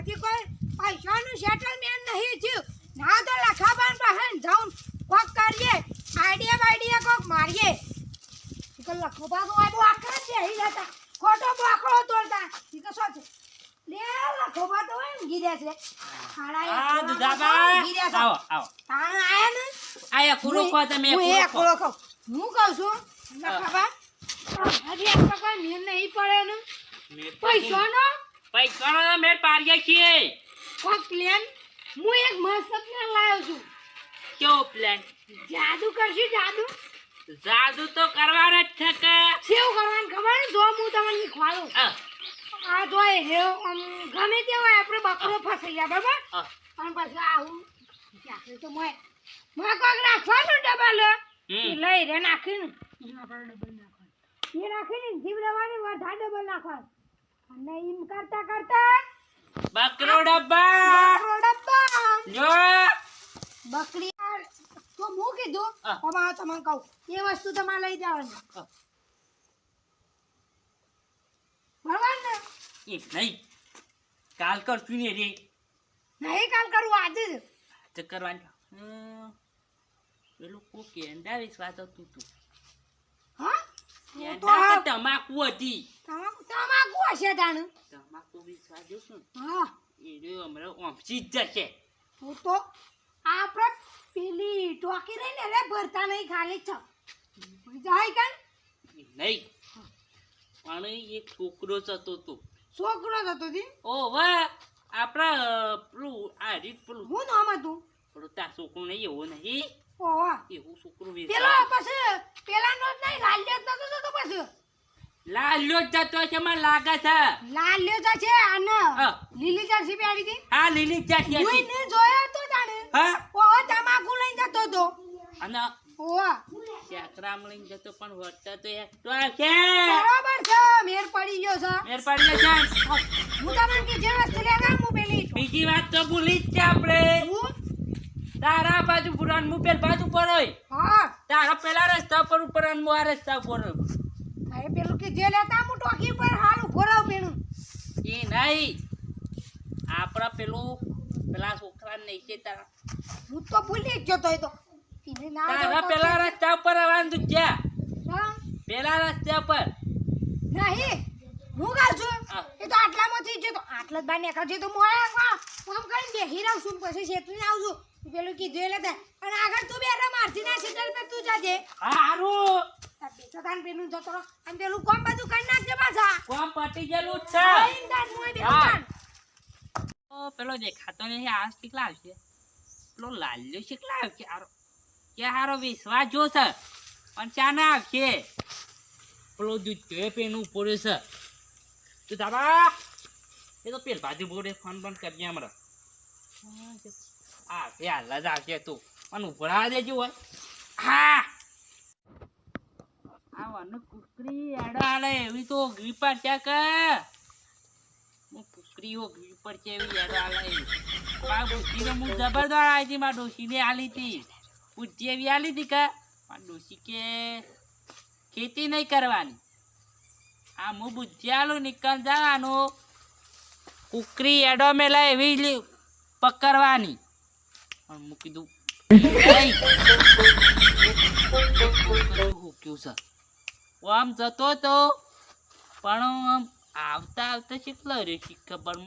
હજી કોઈ પૈસાનું સેટલમેન્ટ નહીં થયું ના તો લખાબાન બહેન જાઉં કોક કરીએ આઈડિયા કોક મારીએ કે લખોબા તો આ આખા છે હી જતા ખોટો બોકળો તોડતા ઈ તો શું છે લે લખોબા તો એમ ગીરે છે આ દુધાબા આવો તાણ આયા ને આયા કુલો કો તમે કુલો કો હું કહું છું લખોબા હજી આપણે કોઈ મેલ નહીં પડે ને પૈસાનો મેળ પાડ્યા છીએ કોક પ્લાન હું એક મસ્ત પ્લાન લાવ્યો છું કેવો પ્લાન જાદુ કરશું જાદુ તો કરવાનો જ છે કે કેવું કરવાનું ખબર જો હું તમને ખવાડું આ જો હે ગમે તે હોય આપણે બકરો ફસાઈ જાય બરાબર અને પછી આવું આપણે તો મોય કોક રાખવાનું ડબલ લઈ રે નાખીને આપણે ડબલ નાખવાનું એ નાખીને જીવ લેવાની વધા ડબલ નાખવાનું અને એમ કરતા બકરો ડબ્બા જો બકરી તો હું કીધું અમાર તમને કહું એ વસ્તુ તમારે લઈ જવાની બરાબર ને એક નહીં કાલ કરશું ને રે નહીં કાલ કરું આજે જ કરવાનું પેલું કોક કેન્ડા વિશ્વાસ હતું તું હા કેન્ડા તમાકુ હતી તમાકુ હશે તાણ તમાકુ વિશ્વાસ જોશું હા એ જો હમણાં ઓમસી જ જશે હું તો આપણે પેલી ટોકી રહીને રે ભરતા નહીં ખાલી છ જાય કાન નહીં પણ એક છોકરો જતો તો છોકરો હતો જી ઓ વાહ આપણા પેલું આ રીત પેલું હું નામ હતું પેલું તાર છોકરો નહીં એવો નહીં ઓહો એવું છોકરો પેલો પછી પેલાનો જ નહીં લાલ્યો જ નતો તો પછી લાલ્યો જ જતો છે મને લાગે છે લાલ્યો જ છે અને લીલી જર્સી પહેરી હતી હા લીલી જર્સી હું ને જોયો તો જાણે હા ઓહો તમાકુ લઈને જતો તો અને ઓહો ચક્રામ લઈને જતો પણ વળતા તો એક તો છે બરાબર છે મેર પડી ગયો છે મેર પડી છે હું તમને કે જે વસ્તુ લેવા હું પેલી બીજી વાત તો ભૂલી જ છે આપણે તારા બાજુ પુરાણ મુ પેલ બાજુ પર હોય હા તારા પેલા રસ્તા પર ઉપર અને મુ આ રસ્તા પર અરે પેલું કે જે લેતા હું ટોકી પર હાલ ઉભો રહું પેલું એ નહીં આપણા પેલું પેલા છોકરા નહીં છે તારા હું તો ભૂલી જ જતો તો એને ના તારા પેલા રસ્તા પર આવવાનું છે હા પેલા રસ્તા પર નહીં હું ગાલ છું એ તો આટલામાંથી જ તો આટલા જ બાર નીકળ છે તો મોયા આમ કરીને બેહી રહું છું પછી શેતરીને આવજો પેલું કીધું એટલે થાય અને આગળ તું બેરા મારથી ના સેટલ પર તું જાજે હારું બેચો તાન પેલું જતો રહો અને પેલું કોમ બધું કરી નાખજે પાછા કોમ પટી ગયેલું છે દાન મોય બેહું તાન ઓ પેલો દેખાતો નહીં આ કેટલા આવશે પેલો લાલ્યો કેટલા આવશે હારો કે હારો વિશ્વાસ જોશે પણ ચા ના આવશે પેલો દૂધ કે પેનું પડે છે તું દાદા એ તો પેલ બાજુ બોડે ફોન બંધ કરી હમણાં હા તે હાલ જ આવશે તું અને ઉભરા દેજો હોય હા આવવાનું કુકરી એડો હાલે એવી તો ઘી પર છે કે કુકરીઓ ઘી પર છે એવી એડો હાલે આ બુદ્ધિને હું જબરદસ્ત આવી હતી મારા ડોશીને આલી હતી બુદ્ધિ એવી આલી હતી કે મારા ડોશી કે ખેતી નહીં કરવાની આ હું બુદ્ધિ આલું નીકળ જવાનું કુકરી એડો મેલા એવી પકડવાની પણ હું કીધું કેવું છે આમ જતો તો પણ આમ આવતા કેટલો રે ખબર